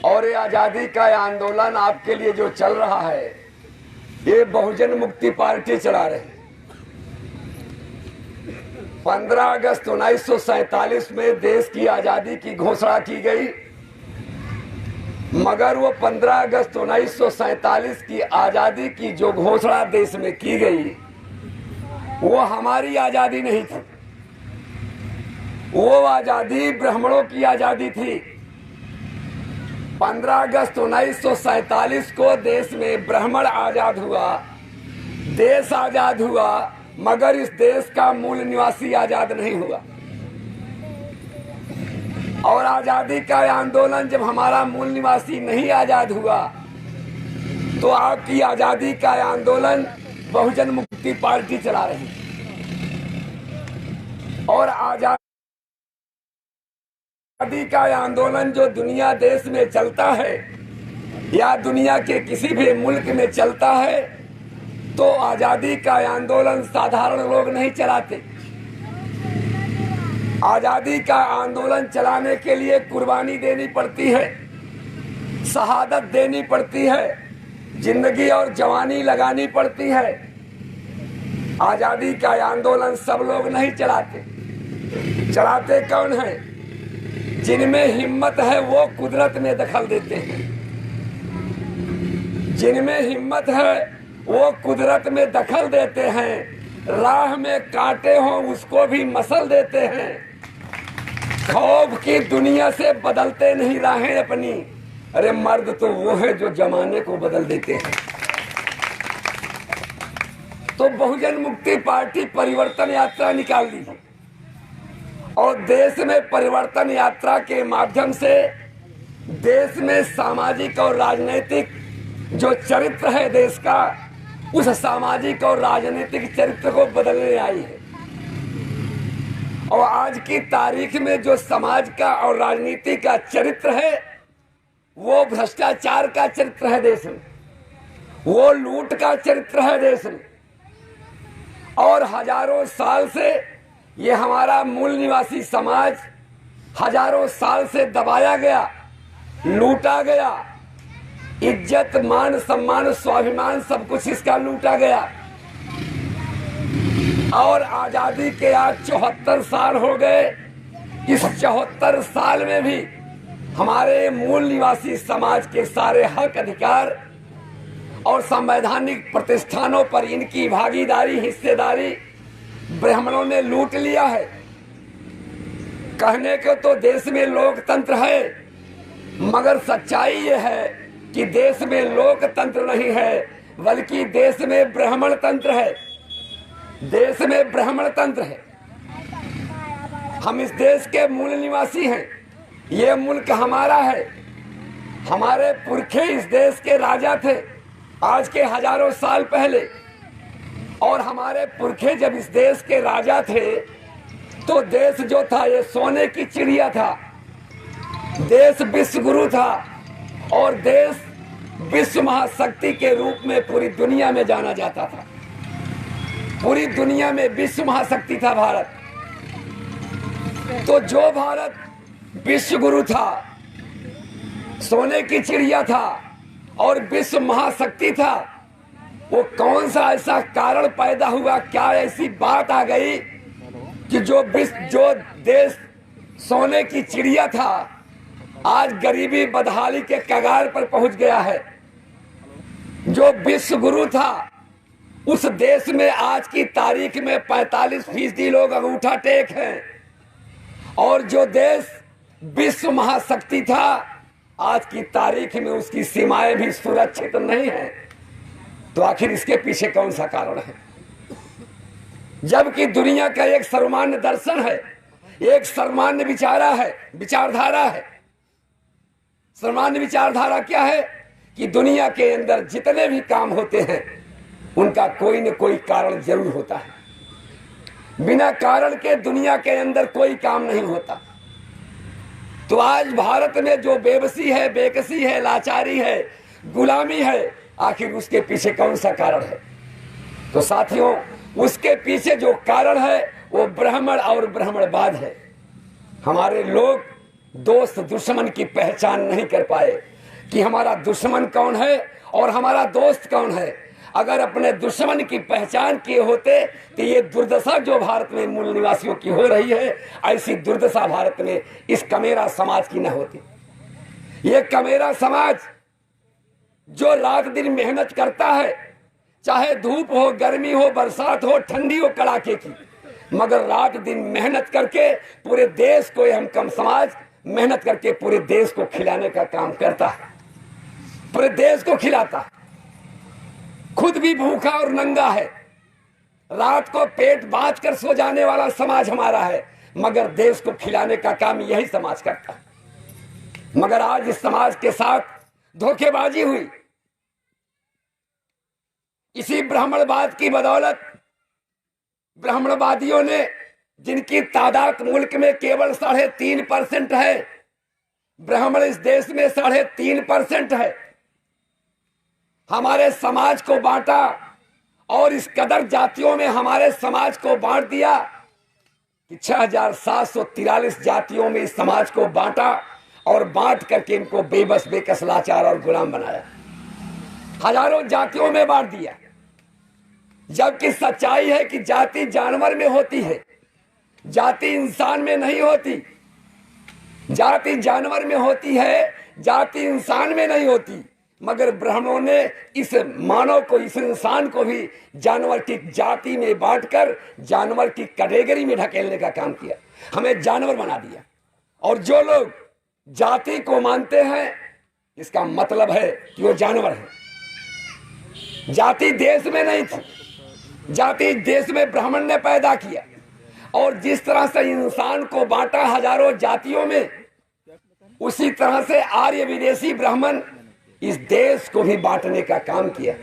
और ये आजादी का आंदोलन आपके लिए जो चल रहा है, ये बहुजन मुक्ति पार्टी चला रही है। 15 अगस्त 1947 में देश की आजादी की घोषणा की गई, मगर वो 15 अगस्त 1947 की आजादी की जो घोषणा देश में की गई, वो हमारी आजादी नहीं थी। वो आजादी ब्राह्मणों की आजादी थी। 15 अगस्त 1947 को देश में ब्राह्मण आजाद हुआ, देश आजाद हुआ, मगर इस देश का मूल निवासी आजाद नहीं हुआ। और आजादी का आंदोलन जब हमारा मूल निवासी नहीं आजाद हुआ, तो आपकी आजादी का आंदोलन बहुजन मुक्ति पार्टी चला रही है। और आजादी का आंदोलन जो दुनिया देश में चलता है या दुनिया के किसी भी मुल्क में चलता है, तो आजादी का आंदोलन साधारण लोग नहीं चलाते। आजादी का आंदोलन चलाने के लिए कुर्बानी देनी पड़ती है, शहादत देनी पड़ती है, जिंदगी और जवानी लगानी पड़ती है। आजादी का आंदोलन सब लोग नहीं चलाते। चलाते कौन है? जिनमें हिम्मत है वो कुदरत में दखल देते हैं। जिनमें हिम्मत है वो कुदरत में दखल देते हैं। राह में कांटे हों उसको भी मसल देते हैं। खौफ की दुनिया से बदलते नहीं राहें अपनी। अरे मर्द तो वो है जो जमाने को बदल देते हैं। तो बहुजन मुक्ति पार्टी परिवर्तन यात्रा निकाल दी और देश में परिवर्तन यात्रा के माध्यम से देश में सामाजिक और राजनीतिक जो चरित्र है देश का, उस सामाजिक और राजनीतिक चरित्र को बदलने आई है। और आज की तारीख में जो समाज का और राजनीति का चरित्र है, वो भ्रष्टाचार का चरित्र है देश में, वो लूट का चरित्र है देश में। और हजारों साल से ये हमारा मूल निवासी समाज हजारों साल से दबाया गया, लूटा गया। इज्जत, मान, सम्मान, स्वाभिमान सब कुछ इसका लूटा गया। और आजादी के आज 74 साल हो गए। इस 74 साल में भी हमारे मूल निवासी समाज के सारे हक, अधिकार और संवैधानिक प्रतिष्ठानों पर इनकी भागीदारी, हिस्सेदारी ब्राह्मणों ने लूट लिया है। कहने को तो देश में लोकतंत्र है, मगर सच्चाई ये है कि देश में लोकतंत्र नहीं है, बल्कि देश में ब्राह्मण तंत्र है। देश में ब्राह्मण तंत्र है। हम इस देश के मूल निवासी हैं। ये मुल्क हमारा है। हमारे पुरखे इस देश के राजा थे आज के हजारों साल पहले। और हमारे पुरखे जब इस देश के राजा थे, तो देश जो था ये सोने की चिड़िया था। देश विश्व गुरु था और देश विश्व महाशक्ति के रूप में पूरी दुनिया में जाना जाता था। पूरी दुनिया में विश्व महाशक्ति था भारत। तो जो भारत विश्व गुरु था, सोने की चिड़िया था और विश्व महाशक्ति था, वो कौन सा ऐसा कारण पैदा हुआ, क्या ऐसी बात आ गई कि जो देश सोने की चिड़िया था आज गरीबी बदहाली के कगार पर पहुंच गया है। जो विश्व गुरु था उस देश में आज की तारीख में 45% लोग अंगूठा टेक हैं। और जो देश विश्व महाशक्ति था आज की तारीख में उसकी सीमाएं भी सुरक्षित नहीं है। तो आखिर इसके पीछे कौन सा कारण है? जबकि दुनिया का एक सर्वमान्य दर्शन है, एक सर्वमान्य विचारधारा है। सर्वमान्य विचारधारा क्या है कि दुनिया के अंदर जितने भी काम होते हैं उनका कोई न कोई कारण जरूर होता है। बिना कारण के दुनिया के अंदर कोई काम नहीं होता। तो आज भारत में जो बेबसी है, बेकसी है, लाचारी है, गुलामी है, आखिर उसके पीछे कौन सा कारण है? तो साथियों, उसके पीछे जो कारण है वो ब्राह्मण और ब्राह्मणवाद है। हमारे लोग दोस्त दुश्मन की पहचान नहीं कर पाए कि हमारा दुश्मन कौन है और हमारा दोस्त कौन है। अगर अपने दुश्मन की पहचान किए होते तो ये दुर्दशा जो भारत में मूल निवासियों की हो रही है, ऐसी दुर्दशा भारत में इस कमेरा समाज की न होती। ये कमेरा समाज जो रात दिन मेहनत करता है, चाहे धूप हो, गर्मी हो, बरसात हो, ठंडी हो, कड़ाके की, मगर रात दिन मेहनत करके पूरे देश को, हम कम समाज मेहनत करके पूरे देश को खिलाने का काम करता है, पूरे देश को खिलाता है, खुद भी भूखा और नंगा है। रात को पेट बांध कर सो जाने वाला समाज हमारा है, मगर देश को खिलाने का काम यही समाज करता है। मगर आज इस समाज के साथ धोखेबाजी हुई। इसी ब्राह्मणवाद की बदौलत ब्राह्मणवादियों ने, जिनकी तादाद मुल्क में केवल 3.5% है, ब्राह्मण इस देश में 3.5% है, हमारे समाज को बांटा और इस कदर जातियों में हमारे समाज को बांट दिया कि 6,743 जातियों में इस समाज को बांटा और बांट करके इनको बेबस, बेकस, लाचार और गुलाम बनाया। हजारों जातियों में बांट दिया, जबकि सच्चाई है कि जाति जानवर में होती है, जाति इंसान में नहीं होती। जाति जानवर में होती है, जाति इंसान में नहीं होती। मगर ब्राह्मणों ने इस मानव को, इस इंसान को भी जानवर की जाति में बांटकर जानवर की कैटेगरी में ढकेलने का काम किया, हमें जानवर बना दिया। और जो लोग जाति को मानते हैं, इसका मतलब है कि वो जानवर है। जाति देश में नहीं थी, जाति देश में ब्राह्मण ने पैदा किया। और जिस तरह से इंसान को बांटा हजारों जातियों में, उसी तरह से आर्य विदेशी ब्राह्मण इस देश को भी बांटने का काम किया।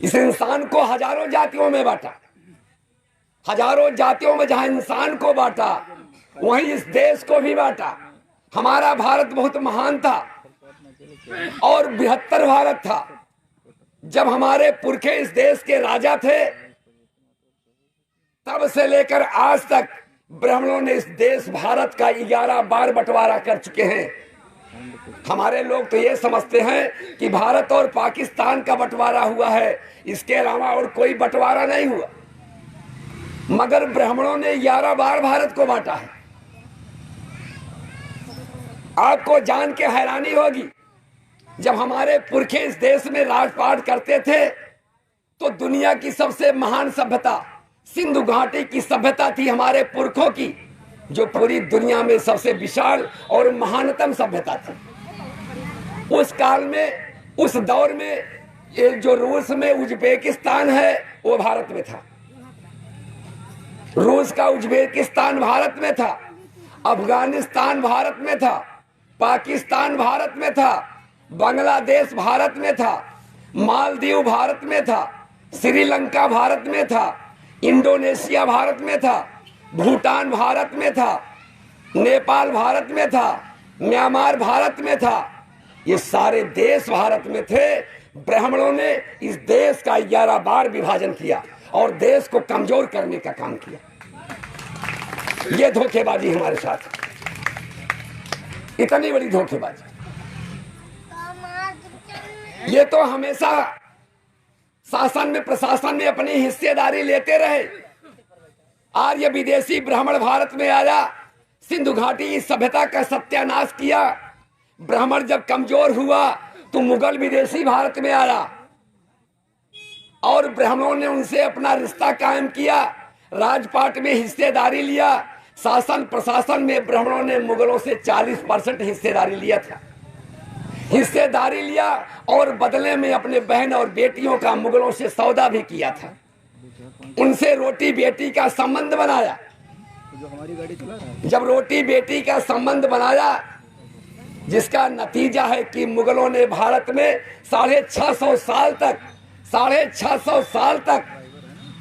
इस इंसान को हजारों जातियों में बांटा, हजारों जातियों में जहां इंसान को बांटा, वहीं इस देश को भी बांटा। हमारा भारत बहुत महान था और बृहत्तर भारत था। जब हमारे पुरखे इस देश के राजा थे, तब से लेकर आज तक ब्राह्मणों ने इस देश भारत का 11 बार बंटवारा कर चुके हैं। हमारे लोग तो ये समझते हैं कि भारत और पाकिस्तान का बंटवारा हुआ है, इसके अलावा और कोई बंटवारा नहीं हुआ। मगर ब्राह्मणों ने 11 बार भारत को बांटा है। आपको जान के हैरानी होगी, जब हमारे पुरखे इस देश में राजपाट करते थे, तो दुनिया की सबसे महान सभ्यता सिंधु घाटी की सभ्यता थी हमारे पुरखों की, जो पूरी दुनिया में सबसे विशाल और महानतम सभ्यता थी। उस काल में, उस दौर में, ये जो रूस में उज्बेकिस्तान है वो भारत में था, रूस का उज्बेकिस्तान भारत में था, अफगानिस्तान भारत में था, पाकिस्तान भारत में था, बांग्लादेश भारत में था, मालदीव भारत में था, श्रीलंका भारत में था, इंडोनेशिया भारत में था, भूटान भारत में था, नेपाल भारत में था, म्यांमार भारत में था। ये सारे देश भारत में थे। ब्राह्मणों ने इस देश का 11 बार विभाजन किया और देश को कमजोर करने का काम किया। ये धोखेबाजी हमारे साथ, इतनी बड़ी धोखेबाजी। ये तो हमेशा शासन में, प्रशासन में अपनी हिस्सेदारी लेते रहे। आर्य विदेशी ब्राह्मण भारत में आया, सिंधु घाटी की सभ्यता का सत्यानाश किया। ब्राह्मण जब कमजोर हुआ तो मुगल विदेशी भारत में आया और ब्राह्मणों ने उनसे अपना रिश्ता कायम किया, राजपाट में हिस्सेदारी लिया। शासन प्रशासन में ब्राह्मणों ने मुगलों से 40% हिस्सेदारी लिया था, हिस्सेदारी लिया और बदले में अपने बहन और बेटियों का मुगलों से सौदा भी किया था। उनसे रोटी बेटी का संबंध बनाया। जब रोटी बेटी का संबंध बनाया, जिसका नतीजा है कि मुगलों ने भारत में 650 साल तक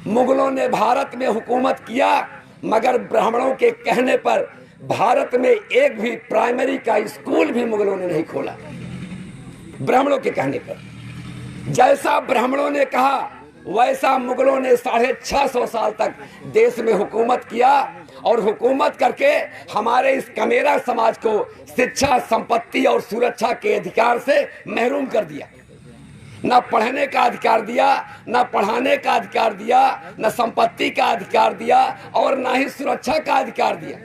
मुगलों ने भारत में हुकूमत किया। मगर ब्राह्मणों के कहने पर भारत में एक भी प्राइमरी का स्कूल भी मुगलों ने नहीं खोला। ब्राह्मणों के कहने पर, जैसा ब्राह्मणों ने कहा वैसा मुगलों ने 650 साल तक देश में हुकूमत किया और हुकूमत करके हमारे इस कमेरा समाज को शिक्षा, संपत्ति और सुरक्षा के अधिकार से महरूम कर दिया। न पढ़ने का अधिकार दिया, न पढ़ाने का अधिकार दिया, न संपत्ति का अधिकार दिया और न ही सुरक्षा का अधिकार दिया।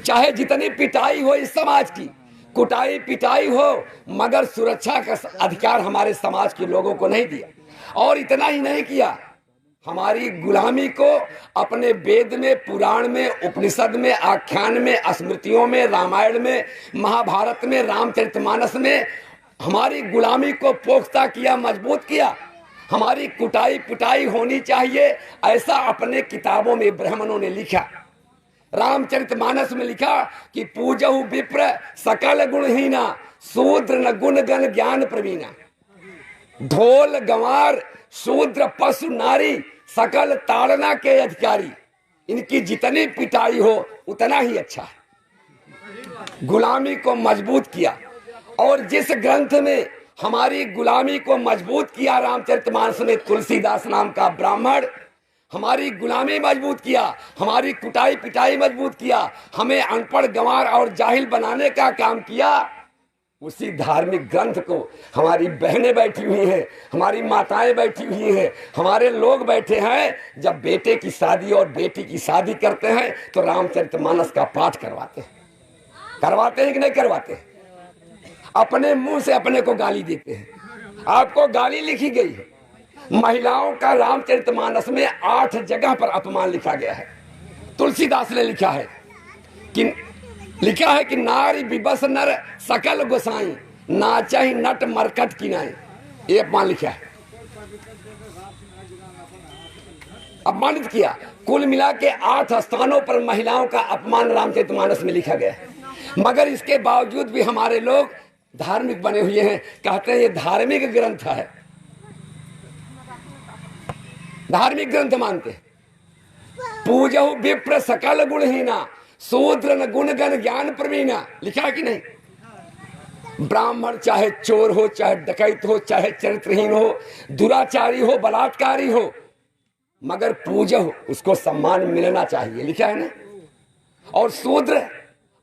चाहे जितनी पिटाई हो इस समाज की, कुटाई पिटाई हो, मगर सुरक्षा का अधिकार हमारे समाज के लोगों को नहीं दिया। और इतना ही नहीं किया, हमारी गुलामी को अपने वेद में, पुराण में, उपनिषद में, आख्यान में, स्मृतियों में, रामायण में, महाभारत में, रामचरितमानस में हमारी गुलामी को पोख्ता किया, मजबूत किया। हमारी कुटाई पिटाई होनी चाहिए, ऐसा अपने किताबों में ब्राह्मणों ने लिखा। रामचरितमानस में लिखा कि पूजहु विप्र सकल गुणहीना, शूद्र न गुण गण ज्ञान प्रवीणा। ढोल गंवार शूद्र पशु नारी सकल ताड़ना के अधिकारी, इनकी जितनी पिटाई हो उतना ही अच्छा है। गुलामी को मजबूत किया, और जिस ग्रंथ में हमारी गुलामी को मजबूत किया, रामचरितमानस में तुलसीदास नाम का ब्राह्मण हमारी गुलामी मजबूत किया, हमारी कुटाई पिटाई मजबूत किया, हमें अनपढ़ गंवार और जाहिल बनाने का काम किया, उसी धार्मिक ग्रंथ को हमारी बहनें बैठी हुई हैं, हमारी माताएं बैठी हुई हैं, हमारे लोग बैठे हैं। जब बेटे की शादी और बेटी की शादी करते हैं तो रामचरितमानस का पाठ करवाते हैं कि नहीं करवाते? अपने मुंह से अपने को गाली देते हैं। आपको गाली लिखी गई है। महिलाओं का रामचरितमानस में 8 जगह पर अपमान लिखा गया है। तुलसीदास ने लिखा है कि नारी विबस नर सकल गोसाई, नाचहि नट मरकट किनाई। ये अपमान लिखा है, अपमानित किया। कुल मिला के 8 स्थानों पर महिलाओं का अपमान रामचरितमानस में लिखा गया है। मगर इसके बावजूद भी हमारे लोग धार्मिक बने हुए हैं, कहते हैं ये धार्मिक ग्रंथ है, धार्मिक ग्रंथ मानते हैं। पूजहु विप्र सकल गुणहीना, शूद्र न गुण गण ज्ञान प्रवीणा, लिखा कि नहीं? ब्राह्मण चाहे चोर हो, चाहे डकैत हो, चाहे चरित्रहीन हो, दुराचारी हो, बलात्कारी हो, मगर पूजहु उसको सम्मान मिलना चाहिए, लिखा है ना। और शूद्र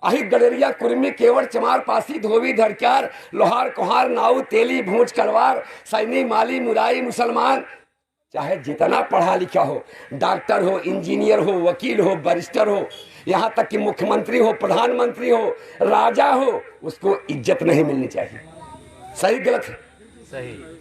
अहि गडरिया कुर्मी केवड़ चमार पासी धोबी धरकार लोहार कुहार नाऊ तेली भूंज कलवार सैनी माली मुराई मुसलमान, चाहे जितना पढ़ा लिखा हो, डॉक्टर हो, इंजीनियर हो, वकील हो, बैरिस्टर हो, यहाँ तक कि मुख्यमंत्री हो, प्रधानमंत्री हो, राजा हो, उसको इज्जत नहीं मिलनी चाहिए। सही गलत है? सही।